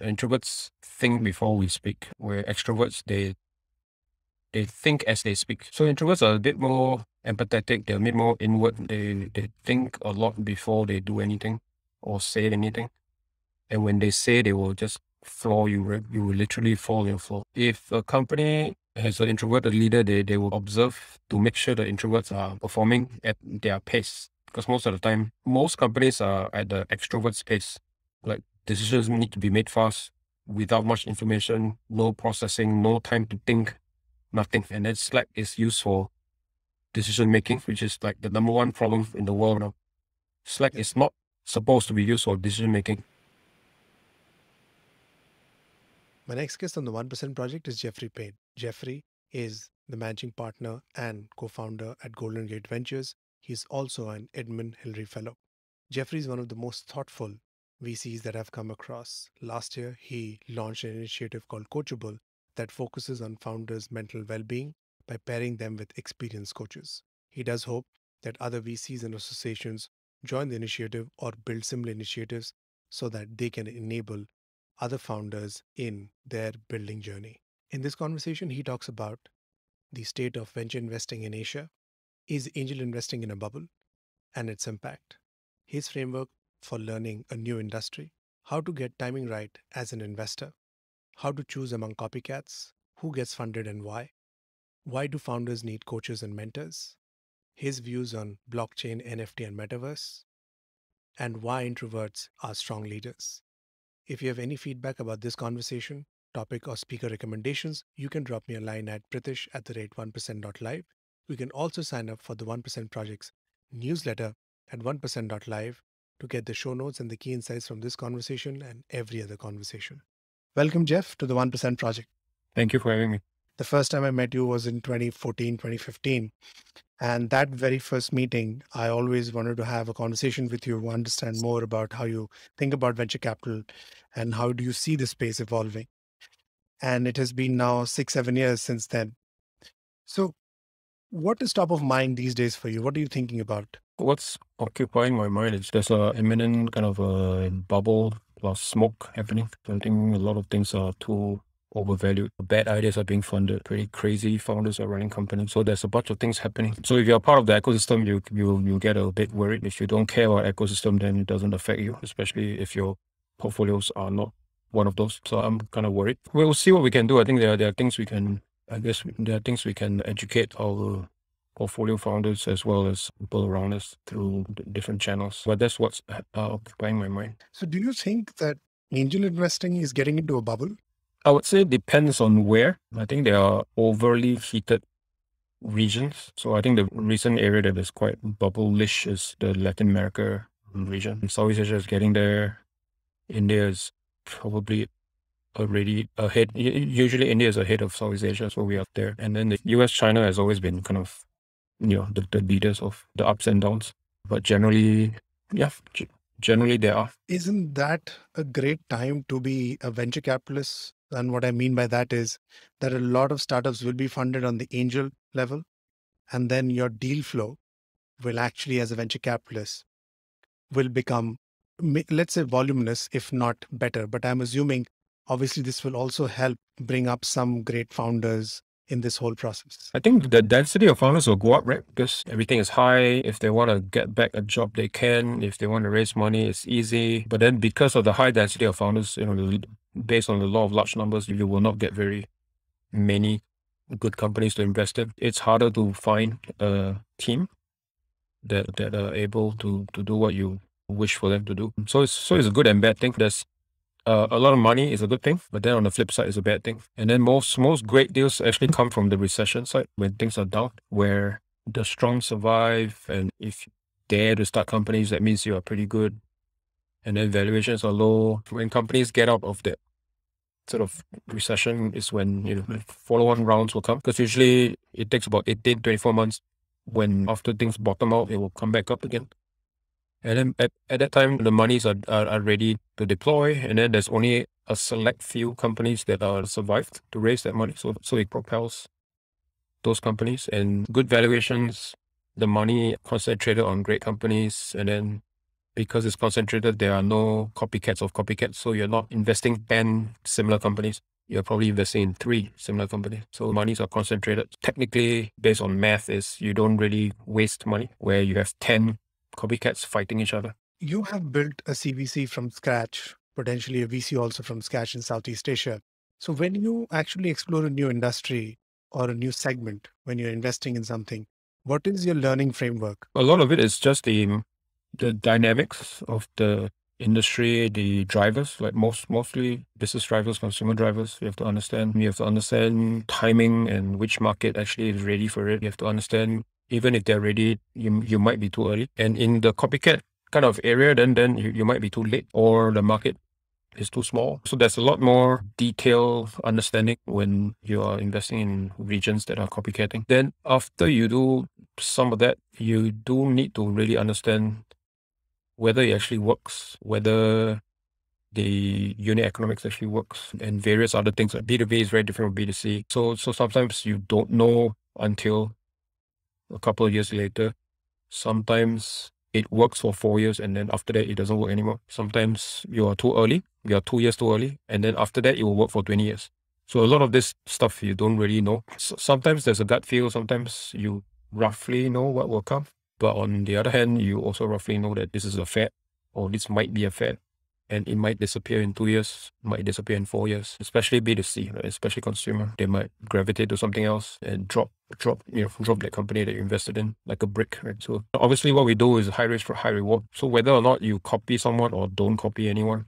introverts think before we speak, where extroverts, they think as they speak. So introverts are a bit more empathetic, they're a bit more inward, they think a lot before they do anything or say anything. And when they say, they will just floor you, right? You will literally fall on your floor. If a company has an introverted leader, they will observe to make sure the introverts are performing at their pace. Because most of the time, most companies are at the extrovert's pace. Like decisions need to be made fast without much information, no processing, no time to think, nothing. And then Slack is used for decision making, which is like the number one problem in the world now. Slack is not supposed to be used for decision making. My next guest on the 1% Project is Jeffrey Paine. Jeffrey is the managing partner and co-founder at Golden Gate Ventures. He's also an Edmund Hillary Fellow. Jeffrey is one of the most thoughtful VCs that I've come across. Last year, he launched an initiative called Coachable that focuses on founders' mental well-being by pairing them with experienced coaches. He does hope that other VCs and associations join the initiative or build similar initiatives so that they can enable other founders in their building journey. In this conversation, he talks about the state of venture investing in Asia, is angel investing in a bubble, and its impact, his framework for learning a new industry, how to get timing right as an investor, how to choose among copycats, who gets funded and why do founders need coaches and mentors, his views on blockchain, NFT, and Metaverse, and why introverts are strong leaders. If you have any feedback about this conversation, topic, or speaker recommendations, you can drop me a line at pritish@1%.live. You can also sign up for the 1% Project's newsletter at 1%.live to get the show notes and the key insights from this conversation and every other conversation. Welcome, Jeff, to the 1% Project. Thank you for having me. The first time I met you was in 2014, 2015. And that very first meeting, I always wanted to have a conversation with you, understand more about how you think about venture capital and how do you see the space evolving. And it has been now 6-7 years since then. So what is top of mind these days for you? What are you thinking about? What's occupying my mind is there's a imminent kind of a bubble plus smoke happening. So I think a lot of things are too overvalued. Bad ideas are being funded. Pretty crazy founders are running companies. So there's a bunch of things happening. So if you're part of the ecosystem, you get a bit worried. If you don't care about ecosystem, then it doesn't affect you, especially if your portfolios are not one of those. So I'm kind of worried. We'll see what we can do. I think there are things we can, there are things we can educate our portfolio founders as well as people around us through different channels. But that's what's occupying my mind. So do you think that angel investing is getting into a bubble? I would say it depends on where. I think there are overly heated regions. So I think the recent area that is quite bubble-ish is the Latin America region. Southeast Asia is getting there. India is probably already ahead. Usually India is ahead of Southeast Asia, so we are there. And then the US, China has always been kind of, the leaders of the ups and downs. But generally, generally they are. Isn't that a great time to be a venture capitalist? And what I mean by that is that a lot of startups will be funded on the angel level, and then your deal flow will actually, as a venture capitalist, will become, let's say, voluminous, if not better. But I'm assuming, obviously, this will also help bring up some great founders in this whole process. I think the density of founders will go up, right? Because everything is high. If they want to get back a job, they can. If they want to raise money, it's easy. But then because of the high density of founders, based on the law of large numbers, you will not get very many good companies to invest in. It's harder to find a team that are able to do what you wish for them to do. So it's a good and bad thing. There's a lot of money is a good thing, but then on the flip side is a bad thing. And then most great deals actually come from the recession side when things are down, where the strong survive. And if you dare to start companies, that means you are pretty good. And then valuations are low. When companies get out of that sort of recession is when follow-on rounds will come, because usually it takes about 18-24 months. When after things bottom out, it will come back up again. And then at that time, the monies are ready to deploy. And then there's only a select few companies that are survived to raise that money. So it propels those companies, and good valuations, the money concentrated on great companies. And then because it's concentrated, there are no copycats of copycats. So you're not investing 10 similar companies. You're probably investing in 3 similar companies. So monies are concentrated. Technically, based on math, is you don't really waste money where you have 10 copycats fighting each other. You have built a CVC from scratch, potentially a VC also from scratch in Southeast Asia. So when you actually explore a new industry or a new segment, when you're investing in something, what is your learning framework? A lot of it is just the dynamics of the industry, the drivers, like mostly business drivers, consumer drivers. You have to understand timing and which market actually is ready for it. You have to understand even if they're ready, you might be too early. And in the copycat kind of area, then you might be too late, or the market is too small. So there's a lot more detailed understanding when you are investing in regions that are copycatting. Then after you do some of that, you do need to really understand whether it actually works, whether the unit economics actually works, and various other things. B2B is very different from B2C. So sometimes you don't know until a couple of years later. Sometimes it works for 4 years, and then after that, it doesn't work anymore. Sometimes you are too early, you are 2 years too early, and then after that, it will work for 20 years. So a lot of this stuff you don't really know. Sometimes there's a gut feel, sometimes you roughly know what will come. But on the other hand, you also roughly know that this is a fad, or this might be a fad, and it might disappear in 2 years, might disappear in 4 years, especially B2C, right? Especially consumer. They might gravitate to something else and drop that company that you invested in like a brick, right? So obviously what we do is high risk for high reward. So whether or not you copy someone or don't copy anyone,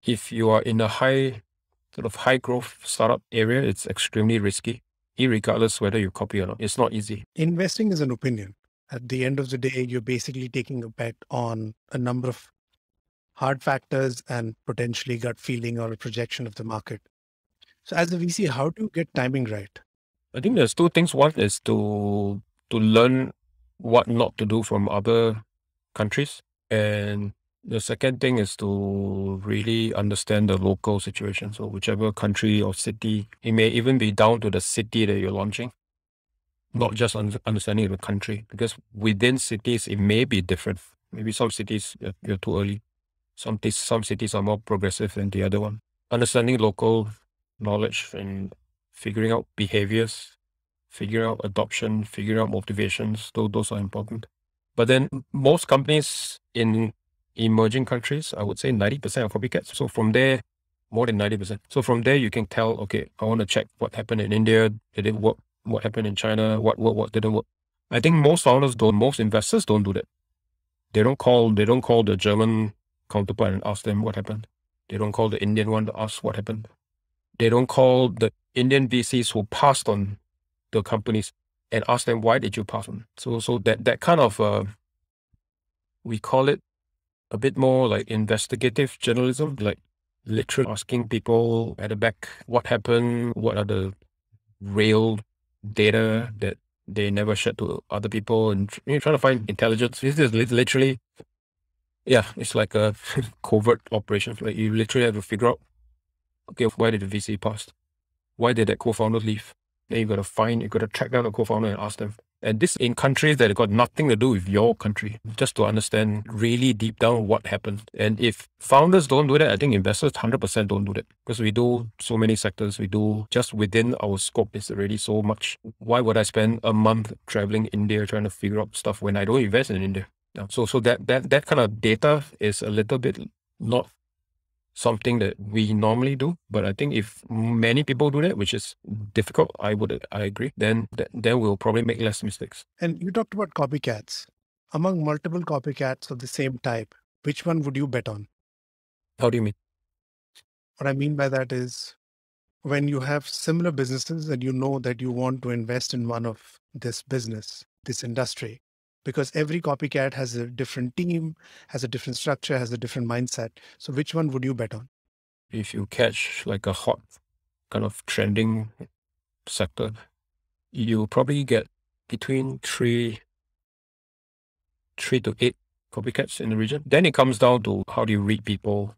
if you are in a high growth startup area, it's extremely risky, irregardless whether you copy or not. It's not easy. Investing is an opinion. At the end of the day, you're basically taking a bet on a number of hard factors and potentially gut feeling or a projection of the market. So as a VC, how do you get timing right? I think there's 2 things. One is to learn what not to do from other countries. And the second thing is to really understand the local situation. So whichever country or city, it may even be down to the city that you're launching, not just understanding the country, because within cities, it may be different. Maybe some cities, you're too early. Some cities are more progressive than the other one. Understanding local knowledge and figuring out behaviors, figuring out adoption, figuring out motivations, those are important. But then most companies in emerging countries, I would say 90% are copycats. So from there, more than 90%. So from there, you can tell, okay, I want to check what happened in India. Did it work? What happened in China? What didn't work? I think most investors don't do that. They don't call the German counterpart and ask them what happened. They don't call the Indian one to ask what happened. They don't call the Indian VCs who passed on the companies and ask them, why did you pass on? So that kind of, we call it a bit more like investigative journalism, like literally asking people at the back what happened, what are the real data that they never shared to other people, and trying to find intelligence. This is literally, yeah, it's like a covert operation. Like you literally have to figure out, okay, why did the VC pass? Why did that co-founder leave? Then you got to track down the co-founder and ask them. And this in countries that have got nothing to do with your country, just to understand really deep down what happened. And if founders don't do that, I think investors 100% don't do that, because we do so many sectors. We do just within our scope is already so much. Why would I spend a month traveling India trying to figure out stuff when I don't invest in India? So that kind of data is a little bit not something that we normally do. But I think if many people do that, which is difficult, I agree, then we'll probably make less mistakes. And you talked about copycats. Among multiple copycats of the same type, which one would you bet on? How do you mean? What I mean by that is when you have similar businesses and you know that you want to invest in one of this business, this industry, because every copycat has a different team, has a different structure, has a different mindset. So which one would you bet on? If you catch like a hot kind of trending sector, you probably get between 3 to 8 copycats in the region. Then it comes down to how do you read people?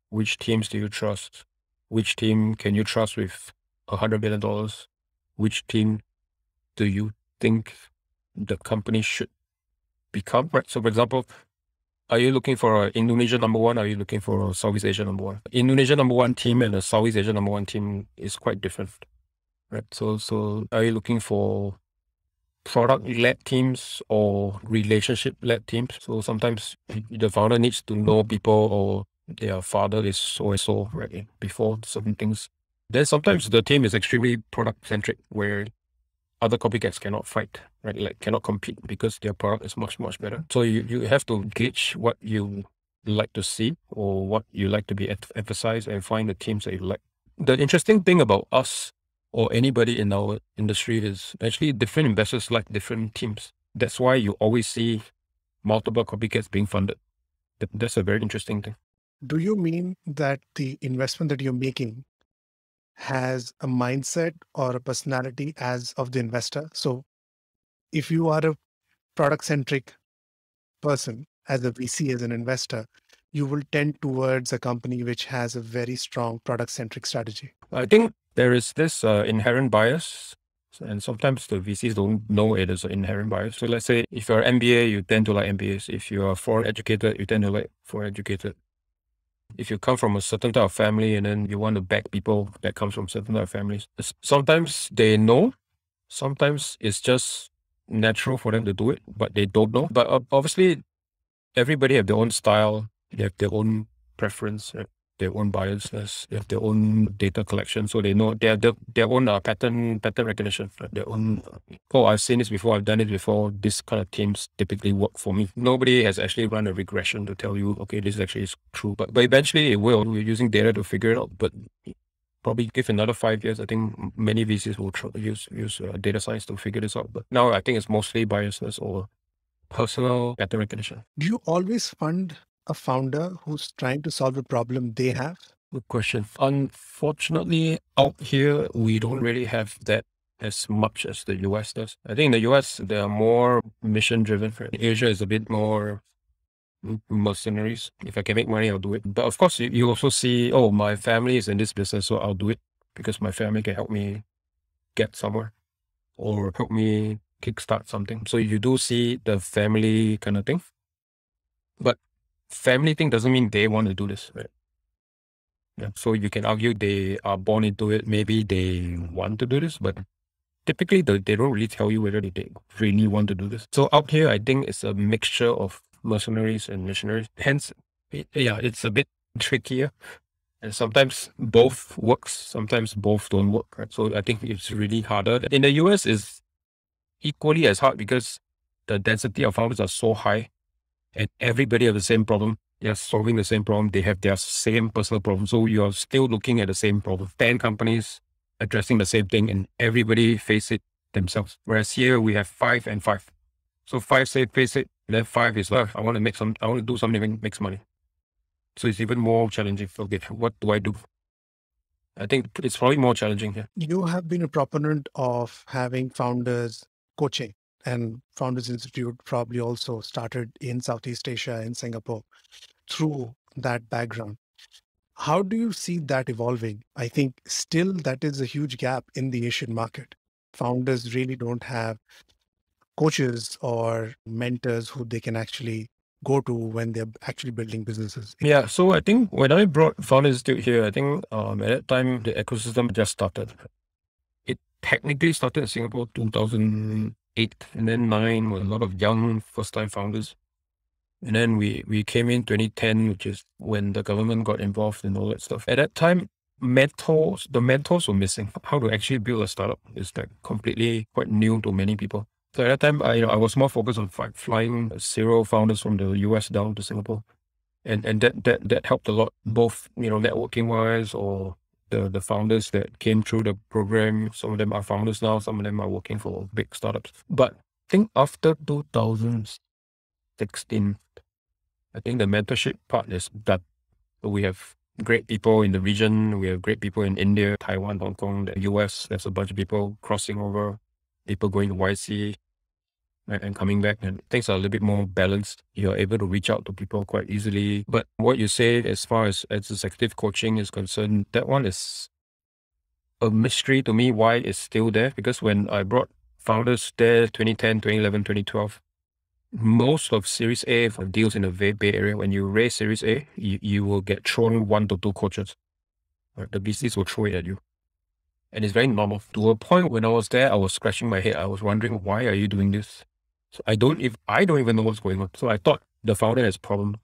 Which teams do you trust? Which team can you trust with $100 billion? Which team do you think the company should become? Right. So for example, Are you looking for a Indonesia number one? Or are you looking for a Southeast Asia number one? Indonesia number one team and a Southeast Asia number one team is quite different, right? So are you looking for product-led teams or relationship-led teams? So sometimes the founder needs to know people or their father is so and so, right? Before certain things. Then sometimes the team is extremely product-centric where other copycats cannot fight, right? Like cannot compete because their product is much, much better. So you have to gauge what you like to see or what you like to be emphasized and find the teams that you like. The interesting thing about us or anybody in our industry is actually different investors like different teams. That's why you always see multiple copycats being funded. That's a very interesting thing. Do you mean that the investment that you're making has a mindset or a personality as of the investor? So if you are a product centric person as a VC, as an investor, you will tend towards a company which has a very strong product centric strategy. I think there is this inherent bias, and sometimes the VCs don't know it is an inherent bias. So let's say if you're MBA, you tend to like MBAs. If you are foreign educated, you tend to like foreign educated. If you come from a certain type of family and then you want to back people that comes from certain type of families, sometimes they know, sometimes it's just natural for them to do it, but they don't know. But obviously, everybody have their own style, they have their own preference, right? Their own biasness, they have their own data collection, so they know they have their own pattern recognition, right? Their own. Oh, I've seen this before. I've done it before. This kind of teams typically work for me. Nobody has actually run a regression to tell you, okay, this actually is true. But eventually it will. We're using data to figure it out. But probably give another 5 years, I think many VCs will use data science to figure this out. But now I think it's mostly biasness or personal pattern recognition. Do you always fund a founder who's trying to solve a problem they have? Good question. Unfortunately, out here, we don't really have that as much as the US does. I think in the US, they are more mission driven. Right? Asia is a bit more mercenaries. If I can make money, I'll do it. But of course, you also see, oh, my family is in this business, so I'll do it because my family can help me get somewhere or help me kickstart something. So you do see the family kind of thing. But family thing doesn't mean they want to do this, right? Yeah. So you can argue they are born into it. Maybe they want to do this, but typically they don't really tell you whether they really want to do this. So out here, I think it's a mixture of mercenaries and missionaries. Hence, it's a bit trickier. And sometimes both works, sometimes both don't work. Right? So I think it's really harder. In the US, is equally as hard because the density of founders are so high and everybody has the same problem. They're solving the same problem. They have their same personal problem. So you're still looking at the same problem. 10 companies addressing the same thing and everybody face it themselves. Whereas here we have 5 and 5. So 5 say face it, then 5 is like, I want to do something that makes money. So it's even more challenging. Okay, what do I do? I think it's probably more challenging here. You have been a proponent of having founders coaching, and Founders Institute probably also started in Southeast Asia, in Singapore, through that background. How do you see that evolving? I think still that is a huge gap in the Asian market. Founders really don't have coaches or mentors who they can actually go to when they're actually building businesses. Yeah, so I think when I brought Founders Institute here, I think at that time the ecosystem just started. It technically started in Singapore 2008 and then 9 with a lot of young first-time founders. And then we came in 2010, which is when the government got involved and all that stuff. At that time, the mentors were missing. How to actually build a startup is like completely quite new to many people. So at that time, I was more focused on flying serial founders from the US down to Singapore. And that helped a lot, both, networking wise or the founders that came through the program. Some of them are founders now, some of them are working for big startups. But I think after 2016, I think the mentorship part is done. We have great people in the region. We have great people in India, Taiwan, Hong Kong, the US. There's a bunch of people crossing over, people going to YC, right, and coming back, and things are a little bit more balanced. You're able to reach out to people quite easily. But what you say as far as executive coaching is concerned, that one is a mystery to me why it's still there. Because when I brought founders there, 2010, 2011, 2012, most of Series A for deals in the Bay Area, when you raise Series A, you will get thrown 1 to 2 coaches. Right? The VCs will throw it at you. And it's very normal. To a point when I was there, I was scratching my head. I was wondering, why are you doing this? So I don't even know what's going on. So I thought the founder has problem.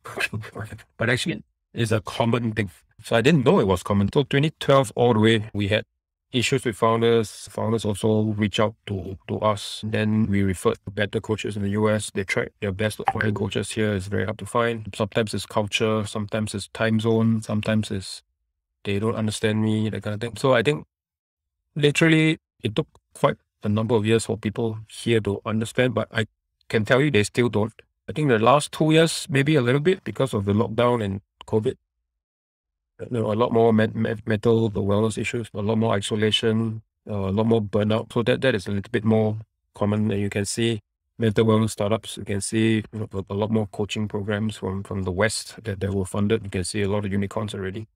But actually it's a common thing. So I didn't know it was common. So 2012 all the way, we had issues with founders. Founders also reach out to us. Then we referred to better coaches in the US. They tried their best to find coaches here. It's very hard to find. Sometimes it's culture, sometimes it's time zone, sometimes it's they don't understand me, that kind of thing. So I think literally it took quite a number of years for people here to understand, but I can tell you they still don't. I think the last 2 years, maybe a little bit because of the lockdown and COVID. There were a lot more mental wellness issues, a lot more isolation, a lot more burnout. So that is a little bit more common. And you can see mental wellness startups. You can see a lot more coaching programs from the West that were funded. You can see a lot of unicorns already.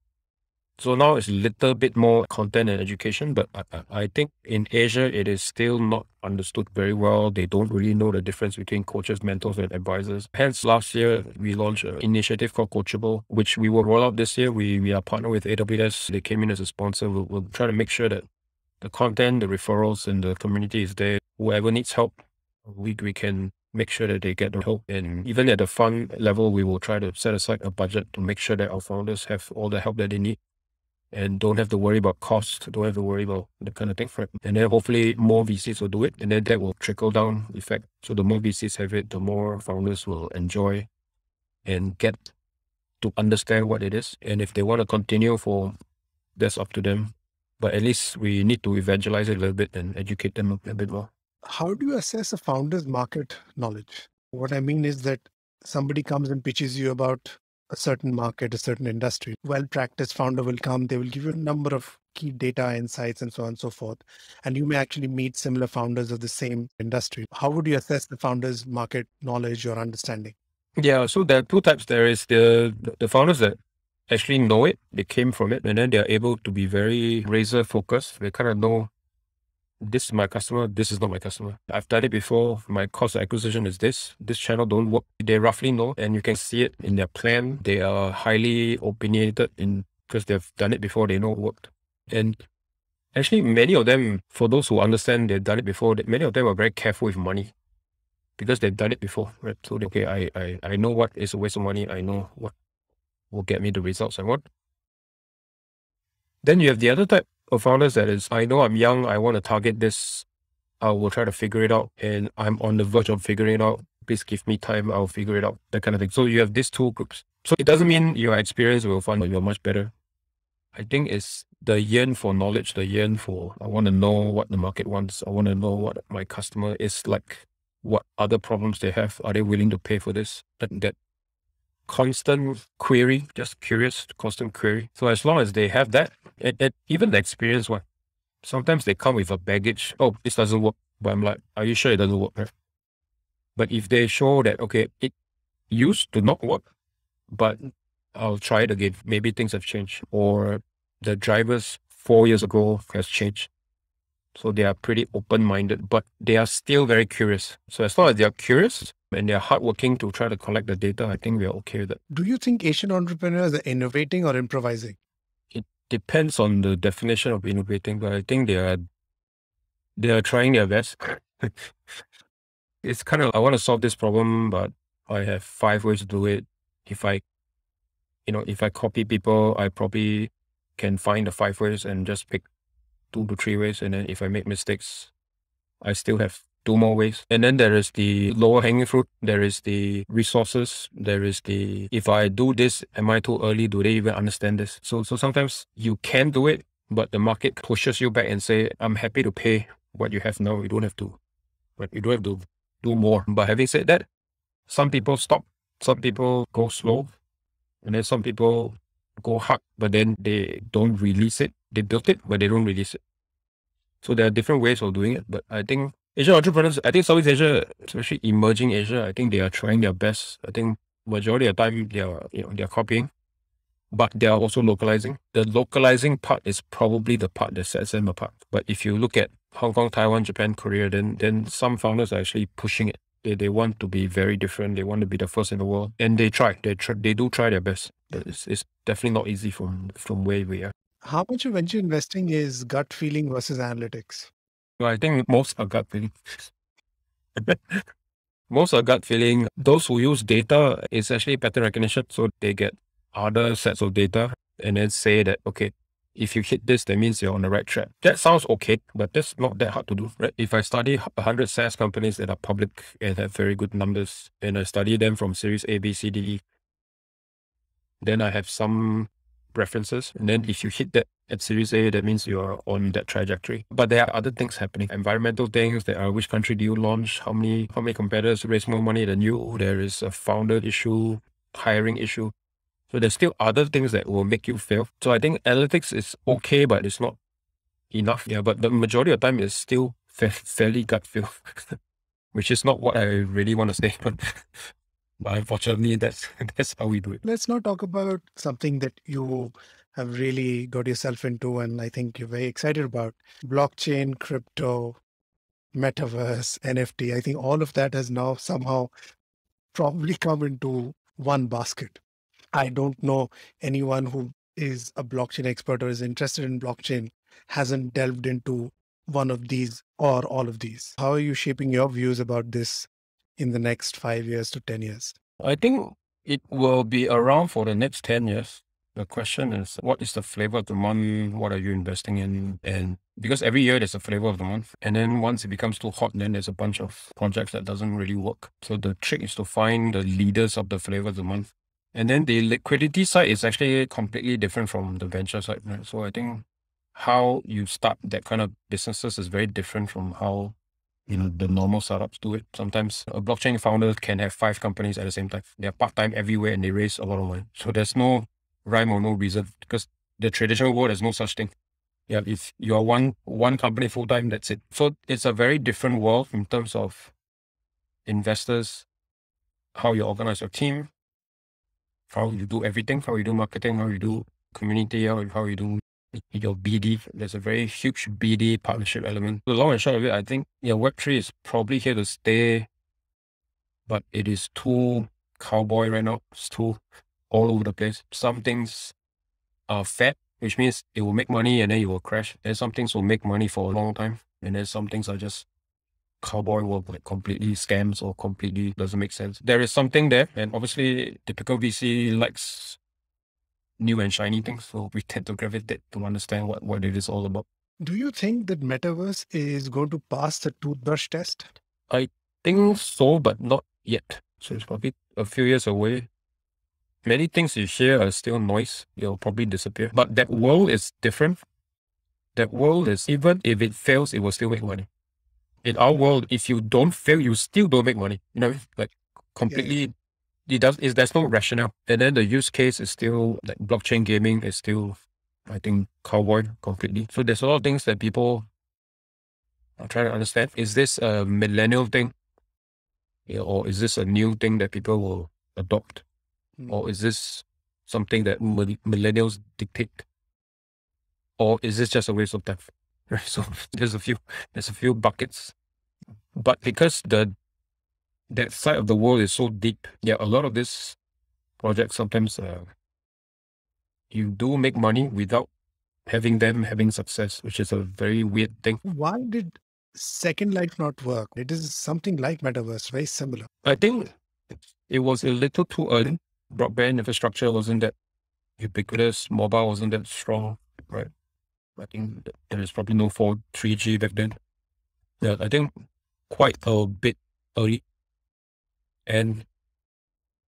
So now it's a little bit more content and education, but I think in Asia, it is still not understood very well. They don't really know the difference between coaches, mentors, and advisors. Hence, last year, we launched an initiative called Coachable, which we will roll out this year. We are partnered with AWS. They came in as a sponsor. We'll try to make sure that the content, the referrals, and the community is there. Whoever needs help, we can make sure that they get the help. And even at the fund level, we will try to set aside a budget to make sure that our founders have all the help that they need and don't have to worry about cost, don't have to worry about that kind of thing. And then hopefully more VCs will do it, and then that will trickle down effect. So the more VCs have it, the more founders will enjoy and get to understand what it is. And if they want to continue that's up to them. But at least we need to evangelize it a little bit and educate them a bit more. How do you assess a founder's market knowledge? What I mean is that somebody comes and pitches you about a certain market, a certain industry. Well-practiced founder will come, they will give you a number of key data insights and so on and so forth. And you may actually meet similar founders of the same industry. How would you assess the founder's market knowledge or understanding? Yeah, so there are two types. There is the founders that actually know it, they came from it, and then they are able to be very razor focused. They kind of know, this is my customer, this is not my customer. I've done it before. My cost of acquisition is this channel don't work. They roughly know, and you can see it in their plan. They are highly opinionated because they've done it before, they know it worked. And actually many of them, for those who understand they've done it before, many of them are very careful with money because they've done it before, right? So okay, I know what is a waste of money. I know what will get me the results I want. Then you have the other type of founders that is, I know I'm young, I want to target this, I will try to figure it out, and I'm on the verge of figuring it out. Please give me time, I'll figure it out, that kind of thing. So you have these two groups. So it doesn't mean your experience will find you're much better. I think it's the yearn for knowledge, the yearn for, I want to know what the market wants. I want to know what my customer is like, what other problems they have. Are they willing to pay for this? That constant query, just curious, constant query. So as long as they have that, even the experience one, sometimes they come with a baggage. Oh, this doesn't work. But I'm like, are you sure it doesn't work? Right? But if they show that, okay, it used to not work, but I'll try it again. Maybe things have changed, or the drivers 4 years ago has changed. So they are pretty open-minded, but they are still very curious. So as long as they are curious and they're hardworking to try to collect the data, I think we are okay with that. Do you think Asian entrepreneurs are innovating or improvising? It depends on the definition of innovating, but I think they are trying their best. It's kind of, I want to solve this problem, but I have 5 ways to do it. If I copy people, I probably can find the 5 ways and just pick 2 to 3 ways. And then if I make mistakes, I still have 2 more ways. And then there is the lower hanging fruit. There is the resources. There is if I do this, am I too early? Do they even understand this? So sometimes you can do it, but the market pushes you back and say, I'm happy to pay what you have now. You don't have to, but you don't have to do more. But having said that, some people stop, some people go slow, and then some people go hard, but then they don't release it. They built it, but they don't release it. So there are different ways of doing it. But I think Asian entrepreneurs, I think Southeast Asia, especially emerging Asia, I think they are trying their best. I think majority of the time they are copying, but they are also localizing. The localizing part is probably the part that sets them apart. But if you look at Hong Kong, Taiwan, Japan, Korea, then some founders are actually pushing it. They want to be very different. They want to be the first in the world, and they try. They do try their best. But it's definitely not easy from where we are. How much of venture investing is gut feeling versus analytics? Well, I think most are gut feeling. Most are gut feeling. Those who use data is actually pattern recognition. So they get other sets of data and then say that, okay, if you hit this, that means you're on the right track. That sounds okay, but that's not that hard to do, right? If I study 100 SaaS companies that are public and have very good numbers, and I study them from series A, B, C, D, E, then I have some references. And then if you hit that at series A, that means you're on that trajectory. But there are other things happening. Environmental things. There are, which country do you launch? How many competitors raise more money than you? There is a founder issue, hiring issue. So there's still other things that will make you fail. So I think analytics is okay, but it's not enough. Yeah, but the majority of the time is still fairly gut feel, which is not what I really want to say. But unfortunately, that's how we do it. Let's now talk about something that you have really got yourself into, and I think you're very excited about: blockchain, crypto, metaverse, NFT. I think all of that has now somehow probably come into one basket. I don't know anyone who is a blockchain expert or is interested in blockchain hasn't delved into one of these or all of these. How are you shaping your views about this in the next 5 years to 10 years? I think it will be around for the next 10 years. The question is, what is the flavor of the month? What are you investing in? And because every year there's a flavor of the month. And then once it becomes too hot, then there's a bunch of projects that doesn't really work. So the trick is to find the leaders of the flavor of the month. And then the liquidity side is actually completely different from the venture side, right? So I think how you start that kind of businesses is very different from how the normal startups do it. Sometimes a blockchain founder can have 5 companies at the same time. They're part-time everywhere and they raise a lot of money. So there's no rhyme or no reason, because the traditional world has no such thing. Yeah, if you are one company full-time, that's it. So it's a very different world in terms of investors, how you organize your team, how you do everything, how you do marketing, how you do community, how you do your BD. There's a very huge BD partnership element. The long and short of it, I think Web3 is probably here to stay, but it is too cowboy right now. It's too all over the place. Some things are fat, which means it will make money and then it will crash. And some things will make money for a long time, and then some things are just cowboy work, like completely scams or completely doesn't make sense. There is something there, and obviously typical VC likes new and shiny things, so we tend to gravitate to understand what it is all about. Do you think that metaverse is going to pass the toothbrush test? I think so, but not yet. So it's probably a few years away. Many things you hear are still noise. It'll probably disappear. But that world is different. That world is, even if it fails, it will still make money. In our world, if you don't fail, you still don't make money. Like completely, there's no rationale. And then the use case is still like blockchain gaming is still, I think, cowboy completely. So there's a lot of things that people are trying to understand. Is this a millennial thing? Or is this a new thing that people will adopt? Or is this something that millennials dictate? Or is this just a waste of time? Right? So there's a few buckets. But because that side of the world is so deep, a lot of this projects sometimes you do make money without having them having success, which is a very weird thing. Why did Second Life not work? It is something like metaverse, very similar. I think it was a little too early. Broadband infrastructure wasn't that ubiquitous. Mobile wasn't that strong, right? I think there is probably no 3G back then. Yeah, I think quite a bit early. And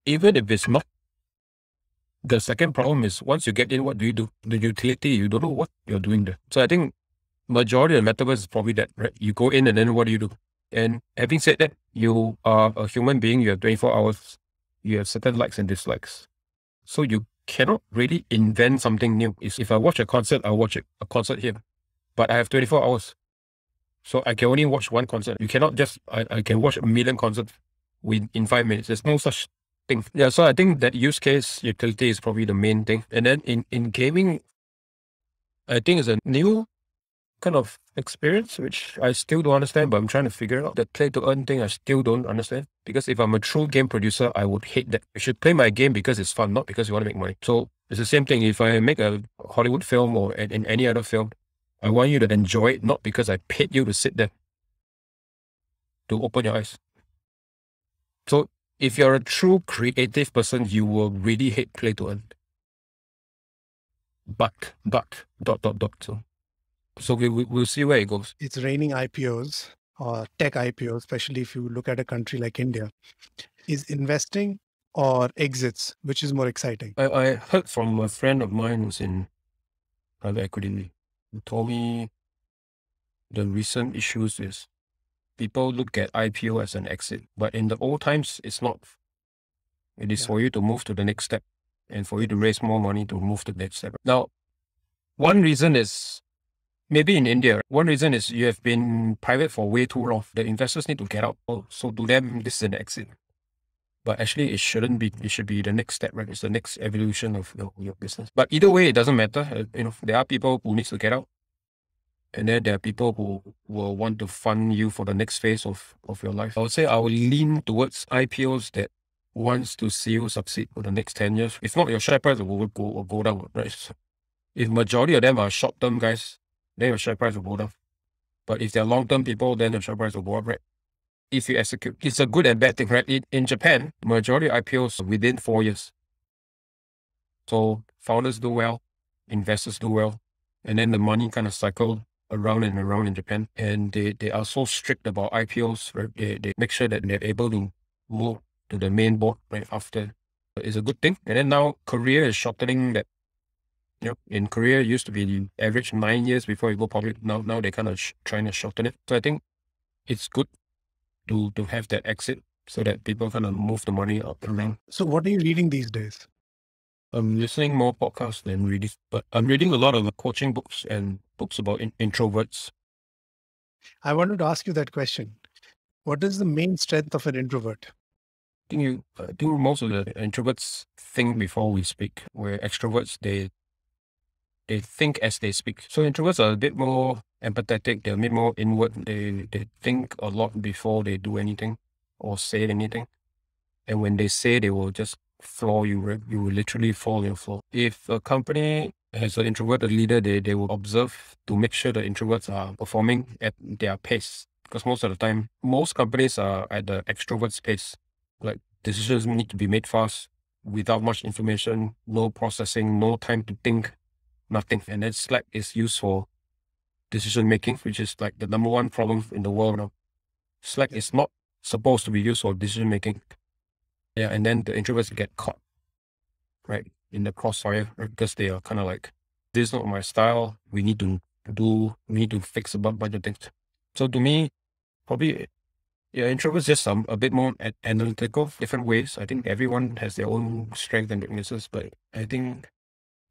even if it's not, the second problem is once you get in, what do you do? The utility, you don't know what you're doing there. So I think majority of the metaverse is probably that, right? You go in and then what do you do? And having said that, you are a human being, you have 24 hours, you have certain likes and dislikes. So you cannot really invent something new. If I watch a concert, I'll watch a concert here. But I have 24 hours. So I can only watch one concert. You cannot just, I can watch a million concerts in 5 minutes. There's no such thing. Yeah, so I think that use case utility is probably the main thing. And then in gaming, I think it's a new kind of experience, which I still don't understand, but I'm trying to figure out. The play to earn thing, I still don't understand. Because if I'm a true game producer, I would hate that. You should play my game because it's fun, not because you want to make money. So it's the same thing. If I make a Hollywood film or in any other film, I want you to enjoy it, not because I paid you to sit there to open your eyes. So if you're a true creative person, you will really hate play to earn. But, dot, dot, dot. So we'll see where it goes. It's raining IPOs or tech IPOs, especially if you look at a country like India. Is investing or exits, which is more exciting? I heard from a friend of mine who's in private equity, who told me the recent issues is people look at IPO as an exit, but in the old times, it's not. It is for you to move to the next step and for you to raise more money to move to the next step. Now, one reason is maybe in India, one reason is you have been private for way too long. The investors need to get out. Oh, so to them, this is an exit. But actually, it shouldn't be. It should be the next step, right? It's the next evolution of your business. But either way, it doesn't matter. There are people who need to get out. And then there are people who will want to fund you for the next phase of your life. I would say I will lean towards IPOs that wants to see you succeed for the next 10 years. If not, your share price will go down, right? So if majority of them are short-term guys, then your share price will go down. But if they're long-term people, then the share price will go up, right? If you execute. It's a good and bad thing, right? In Japan, majority of IPOs within 4 years. So founders do well, investors do well, and then the money kind of cycle around and around in Japan. And they are so strict about IPOs, right? They make sure that they're able to move to the main board right after. It's a good thing. And then now Korea is shortening that. In Korea, it used to be the average 9 years before you go public. Now they're kind of trying to shorten it. So I think it's good to have that exit so that people kind of move the money up around. So what are you reading these days? I'm listening more podcasts than reading, but I'm reading a lot of coaching books and books about introverts. I wanted to ask you that question. What is the main strength of an introvert? I think most of the introverts think before we speak, where extroverts, they think as they speak. So introverts are a bit more empathetic. They're a bit more inward. They think a lot before they do anything or say anything. And when they say, they will just floor you, right? You will literally fall on your floor. If a company has an introverted leader, they will observe to make sure the introverts are performing at their pace. Because most of the time, most companies are at the extrovert's pace. Like decisions need to be made fast, without much information, no processing, no time to think, nothing. And then Slack is used for decision making, which is like the number one problem in the world now. Slack is not supposed to be used for decision making. Yeah, and then the introverts get caught, right, in the crossfire, right? Because they are kind of like, this is not my style. We need to fix a bunch of things. So to me, probably, introverts just a bit more analytical, different ways. I think everyone has their own strengths and weaknesses, but I think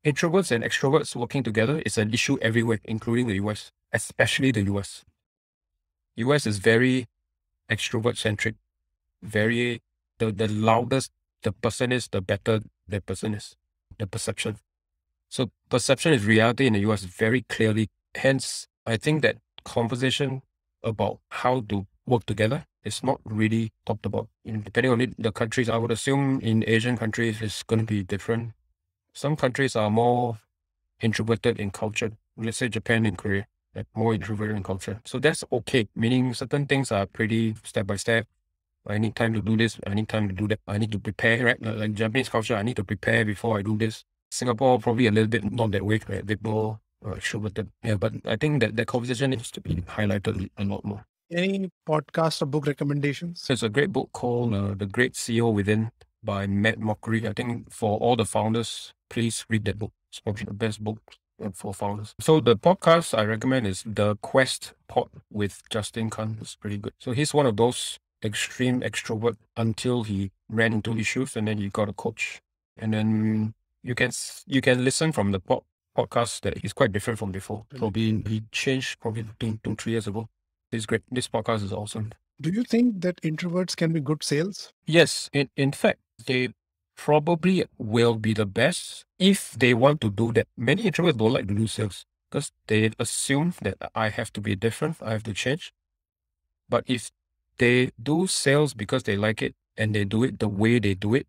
introverts and extroverts working together is an issue everywhere, including the US, especially the US. US is very extrovert centric, very, the loudest the person is, the better the person is, the perception. So perception is reality in the US very clearly. Hence, I think that conversation about how to work together is not really talked about. Depending on the countries, I would assume in Asian countries, it's going to be different. Some countries are more introverted in culture. Let's say Japan and Korea, more introverted in culture. So that's okay, meaning certain things are pretty step by step. I need time to do this. I need time to do that. I need to prepare, right? Like Japanese culture, I need to prepare before I do this. Singapore, probably a little bit not that way, right? A bit more extroverted. Yeah, but I think that conversation needs to be highlighted a lot more. Any podcast or book recommendations? There's a great book called The Great CEO Within by Matt Mockery. I think for all the founders, please read that book. It's probably the best book for founders. So the podcast I recommend is The Quest Pod with Justin Khan. It's pretty good. So he's one of those extreme extrovert until he ran into issues and then he got a coach. And then you can listen from the podcast that he's quite different from before. Probably he changed probably 2-3 years ago. It's great. This podcast is awesome. Do you think that introverts can be good sales? Yes. In fact, they probably will be the best if they want to do that. Many introverts don't like to do sales. because they assume that I have to be different, I have to change. But if they do sales because they like it and they do it the way they do it,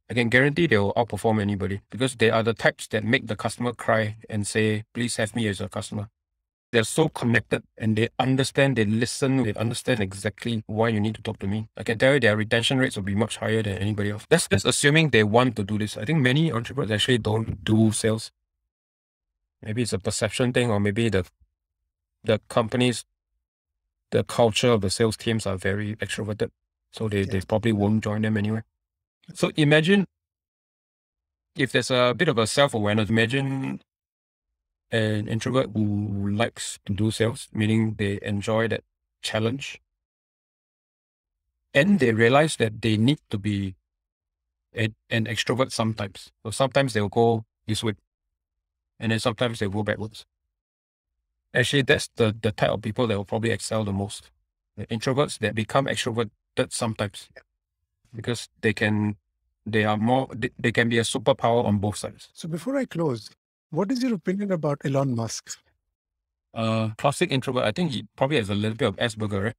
I can guarantee they will outperform anybody because they are the types that make the customer cry and say, please have me as a customer. They're so connected and they understand, they listen, they understand exactly why you need to talk to me. I can tell you their retention rates will be much higher than anybody else. That's just assuming they want to do this. I think many entrepreneurs actually don't do sales. Maybe it's a perception thing, or maybe the companies, the culture of the sales teams are very extroverted. So they probably won't join them anyway. So imagine if there's a bit of a self-awareness, imagine an introvert who likes to do sales, meaning they enjoy that challenge. And they realize that they need to be an extrovert sometimes. So sometimes they'll go this way, and then sometimes they'll go backwards. Actually, that's the type of people that will probably excel the most. The introverts that become extroverted sometimes because they can be a superpower on both sides. So before I close, what is your opinion about Elon Musk? Classic introvert. I think he probably has a little bit of Asperger, right?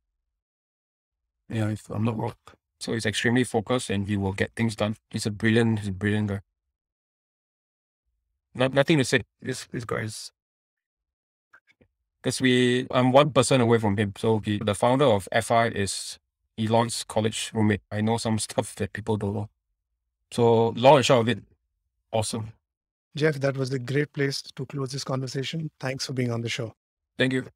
Yeah, if I'm not wrong. So he's extremely focused and he will get things done. He's a brilliant guy. Nothing to say. This guy is, because I'm 1% away from him. So the founder of FI is Elon's college roommate. I know some stuff that people don't know. So long and short of it, awesome. Jeff, that was a great place to close this conversation. Thanks for being on the show. Thank you.